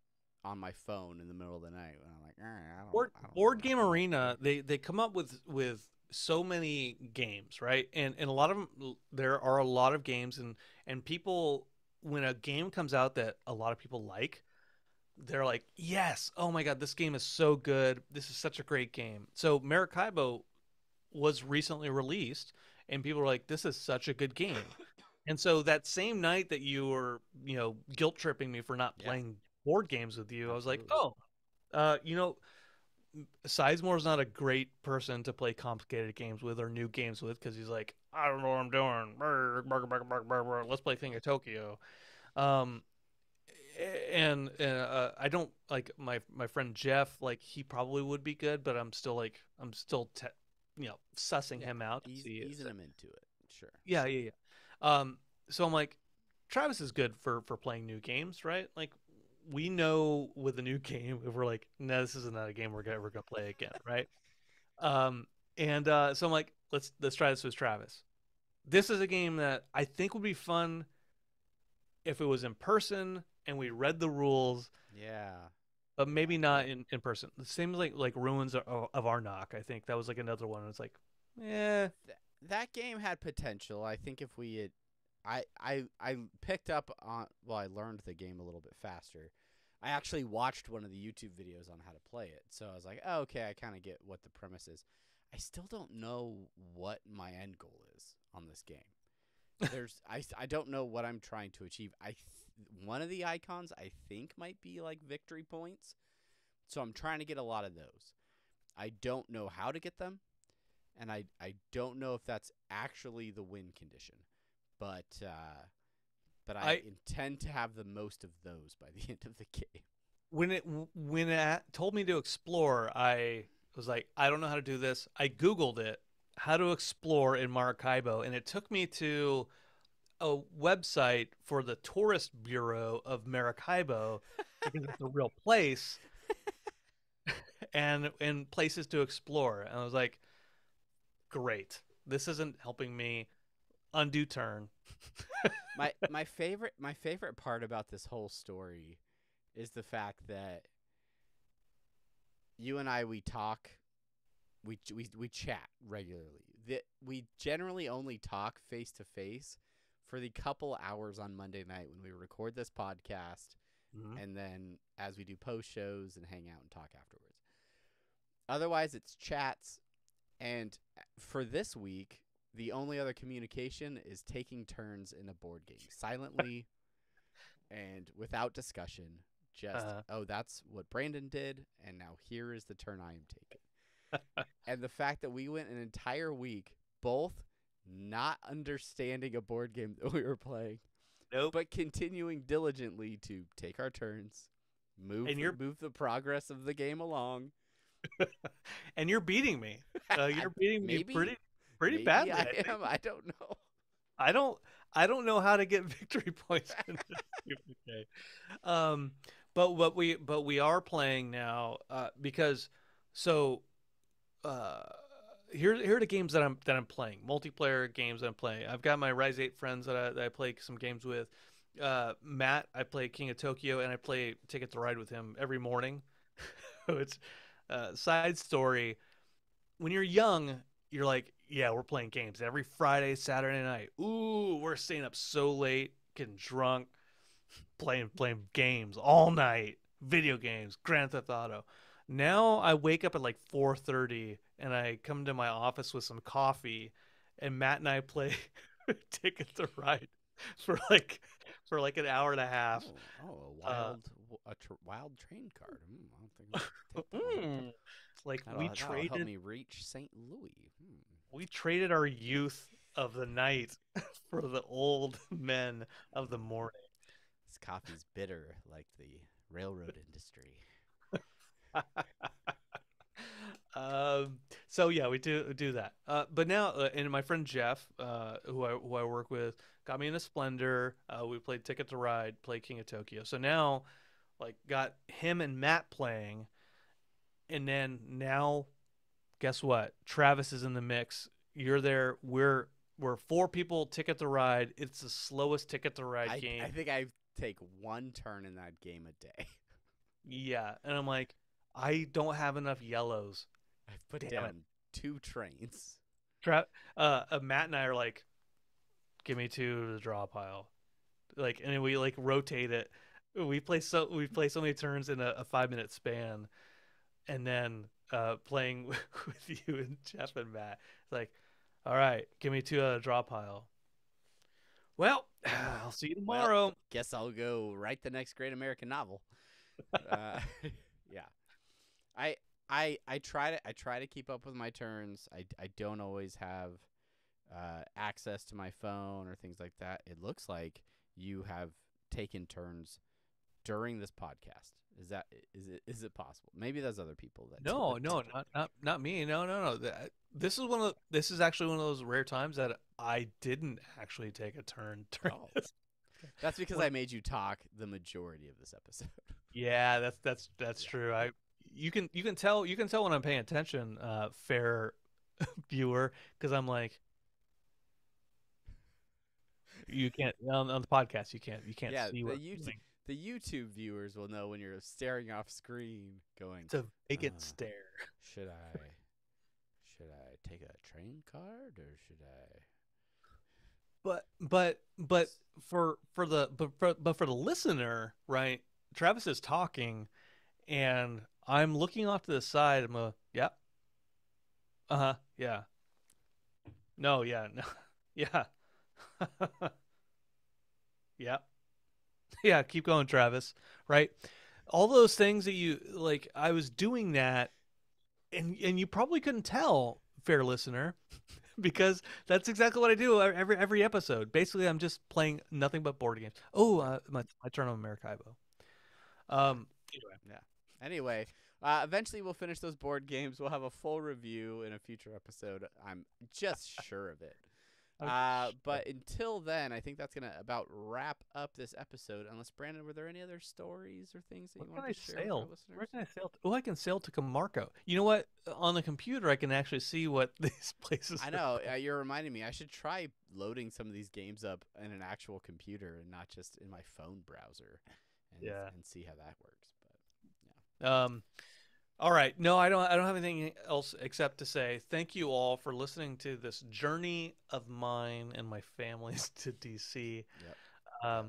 S2: on my phone in the middle of the night, and I'm like, I don't
S3: Board Game Arena, they come up with so many games, right? And a lot of them, there are a lot of games, and people, when a game comes out that a lot of people like, they're like, yes, oh my god, this game is so good, this is such a great game. So Maracaibo was recently released, and people were like, this is such a good game. And so that same night that you were, guilt tripping me for not
S2: Yeah,
S3: playing board games with you, I was like,
S2: absolutely.
S3: oh, you know, Sizemore's not a great person to play complicated games with or new games with because he's like, I don't know what I'm doing. Brr, brr, brr, brr, brr, brr. Let's play King of Tokyo. Um, and I don't like my friend Jeff. Like he probably would be good, but I'm still sussing
S2: Yeah,
S3: him out to see.
S2: easing him into it. Sure.
S3: Yeah, yeah, yeah. So I'm like, Travis is good for playing new games, right? Like, we know with a new game if we're like, no, this isn't a game we're gonna play again, right? Um, and so I'm like, let's try this with Travis. This is a game that I think would be fun if it was in person and we read the rules,
S2: Yeah.
S3: but
S2: Yeah.
S3: maybe not in person. The same like Ruins of Arnok. I think that was like another one. It's like, yeah,
S2: That game had potential. I think if we had, I picked up on. Well, I learned the game a little bit faster. I actually watched one of the YouTube videos on how to play it, so I was like, oh, okay, I kind of get what the premise is. I still don't know what my end goal is on this game. I don't know what I'm trying to achieve. One of the icons I think might be like victory points, so I'm trying to get a lot of those. I don't know how to get them, and I don't know if that's actually the win condition, but I
S3: I
S2: intend to have the most of those by the end of the game.
S3: when it told me to explore, I was like, I don't know how to do this. I Googled it, how to explore in Maracaibo, and it took me to a website for the tourist bureau of Maracaibo because it's a real place and places to explore. And I was like, great. This isn't helping me. Undo turn.
S2: My favorite part about this whole story is the fact that you and I we talk, we chat regularly. We generally only talk face to face for the couple hours on Monday night when we record this podcast,
S3: Mhm.
S2: and then as we do post shows and hang out and talk afterwards. Otherwise, it's chats. And for this week, the only other communication is taking turns in a board game silently and without discussion. Just,
S3: Uh,
S2: oh, that's what Brandon did, and now here is the turn I am taking. And the fact that we went an entire week both not understanding a board game that we were playing,
S3: nope.
S2: but continuing diligently to take our turns,
S3: And you're
S2: move the progress of the game along.
S3: and you're beating me. You're beating me
S2: maybe
S3: pretty
S2: maybe
S3: badly,
S2: I
S3: I think.
S2: am. I don't know.
S3: I don't I don't know how to get victory points in this stupid game. Um, but we are playing now because so uh here are the games that I'm playing. Multiplayer games that I'm playing. I've got my Rise 8 friends that I play some games with. Matt, I play King of Tokyo and I play Ticket to Ride with him every morning. It's side story. When you're young, you're like, yeah, we're playing games every Friday, Saturday night. Ooh, we're staying up so late, getting drunk, playing games all night, video games, Grand Theft Auto. Now I wake up at like 4:30 and I come to my office with some coffee, and Matt and I play Ticket to Ride for like for like an hour and a half.
S2: A
S3: Uh,
S2: wild train card. I don't think I'll take that one.
S3: mm, like
S2: That'll help me reach St. Louis.
S3: we traded our youth of the night for the old men of the morning.
S2: This coffee's bitter, like the railroad industry.
S3: So yeah, we do that. But now, and my friend Jeff, who I work with, got me in a Splendor. We played Ticket to Ride, played King of Tokyo. So now, like, got him and Matt playing, and then now, guess what? Travis is in the mix. You're there. We're four people. Ticket to Ride. It's the slowest Ticket to Ride game.
S2: I think I take one turn in that game a day.
S3: Yeah, and I'm like, I don't have enough yellows.
S2: I've put
S3: Damn it.
S2: down 2 trains.
S3: Matt and I are like, give me 2 to the draw pile, like, and then we like rotate it. We play so many turns in a 5 minute span, and then playing with you and Jeff and Matt, it's like, all right, give me 2 out of the draw pile. Well, I'll see you tomorrow.
S2: Well, guess I'll go write the next great American novel. Yeah. I I try to keep up with my turns. I don't always have access to my phone or things like that. It looks like you have taken turns during this podcast. Is it possible? Maybe there's other people that do
S3: No,
S2: it.
S3: no, not me. No. This is actually one of those rare times that I didn't actually take a turn during
S2: Oh.
S3: this.
S2: That's because I made you talk the majority of this episode.
S3: Yeah, that's true. You can tell when I'm paying attention, fair viewer, because I'm like, you can't on the podcast you can't
S2: Yeah,
S3: see
S2: the
S3: what
S2: YouTube the YouTube viewers will know when you're staring off screen, going,
S3: it's a vacant
S2: Uh,
S3: stare.
S2: should I take a train card or should I?
S3: But for the listener, right? Travis is talking, and I'm looking off to the side. I'm yeah, yeah, no, yeah, no, yeah, yeah, yeah. Keep going, Travis. Right? All those things that you like. I was doing that, and you probably couldn't tell, fair listener, because that's exactly what I do every episode. Basically, I'm just playing nothing but board games. Oh, my turn on Maracaibo. Anyway.
S2: Yeah. Anyway, eventually we'll finish those board games. We'll have a full review in a future episode. I'm just sure of it. But until then, I think that's gonna about wrap up this episode. Unless Brandon, were there any other stories or things that you
S3: Where
S2: want
S3: can
S2: to
S3: I
S2: share with our
S3: sail?
S2: listeners?
S3: Where can I sail? Oh, I can sail to Camarco. You know what? On the computer, I can actually see what these places.
S2: I know. You're reminding me. I should try loading some of these games up in an actual computer and not just in my phone browser, and see how that works. But yeah.
S3: All right. No, I don't have anything else except to say thank you all for listening to this journey of mine and my family's to DC.
S2: Yep.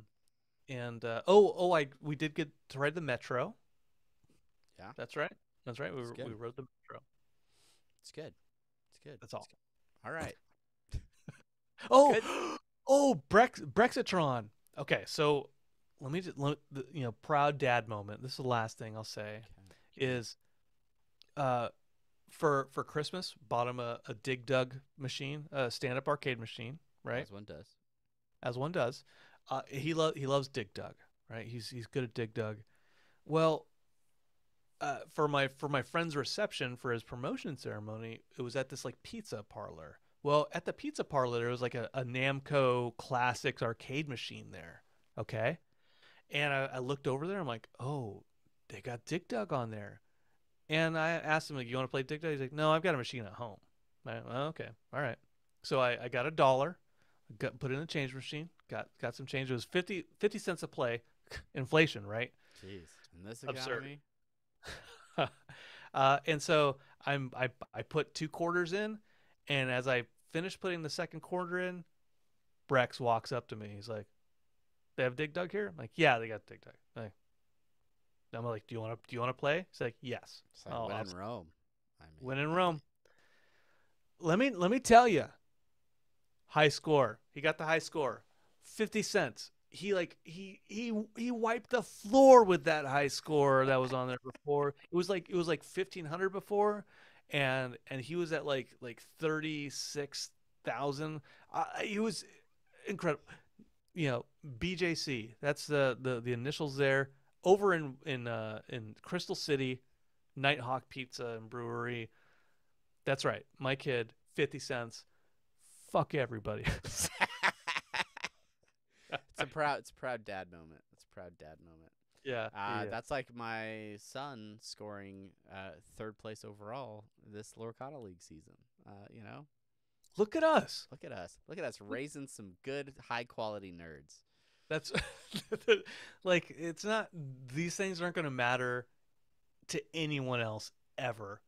S3: And we did get to ride the Metro.
S2: Yeah.
S3: That's right. We
S2: good.
S3: rode the Metro.
S2: It's good. It's good.
S3: That's all.
S2: All right.
S3: Oh,
S2: Good.
S3: oh, Brexitron. Okay, so proud dad moment. This is the last thing I'll say. Is for Christmas, bought him a Dig Dug machine, a stand-up arcade machine, right? As one does. He loves Dig Dug, right? He's good at Dig Dug. Well, for my friend's reception for his promotion ceremony, it was at this like pizza parlor. Well, at the pizza parlor, there was like a Namco Classics arcade machine there. Okay, and I looked over there. I'm like, oh, they got Dig Dug on there. And I asked him, like, you want to play Dig Dug? He's like, no, I've got a machine at home. Well, okay, all right. So I got $1, put it in the change machine, got some change. It was 50 cents a play, inflation, right?
S2: Jeez, in this economy.
S3: Absurd. And so I put 2 quarters in, and as I finished putting the second quarter in, Brex walks up to me. He's like, "They have Dig Dug here?" I'm like, "Yeah, they got Dig Dug." I'm like, "Do you want to play?" He's like, "Yes."
S2: It's like when in Rome.
S3: When in Rome. Let me tell you. High score. He got the high score. 50 cents. He wiped the floor with that high score that was on there before. It was like 1,500 before, and he was at like 36,000. He was incredible. BJC. That's the initials there. Over in Crystal City, Nighthawk Pizza and Brewery. That's right. My kid, 50 cents. Fuck everybody.
S2: It's a proud dad moment.
S3: Yeah,
S2: That's like my son scoring third place overall this Lorcana League season.
S3: Look at us.
S2: Look at us raising some good high quality nerds.
S3: That's like, it's not, these things aren't going to matter to anyone else ever,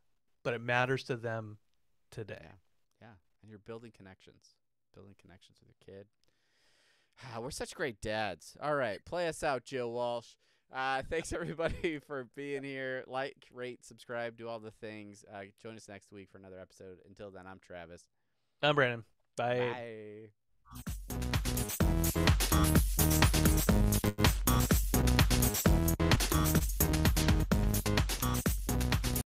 S3: but it matters to them today.
S2: Yeah. And you're building connections with your kid. We're such great dads. All right, play us out, Joe Walsh. Thanks everybody for being here. Like, rate, subscribe, do all the things. Join us next week for another episode. Until then, I'm Travis.
S3: I'm Brandon. Bye.
S2: Bye.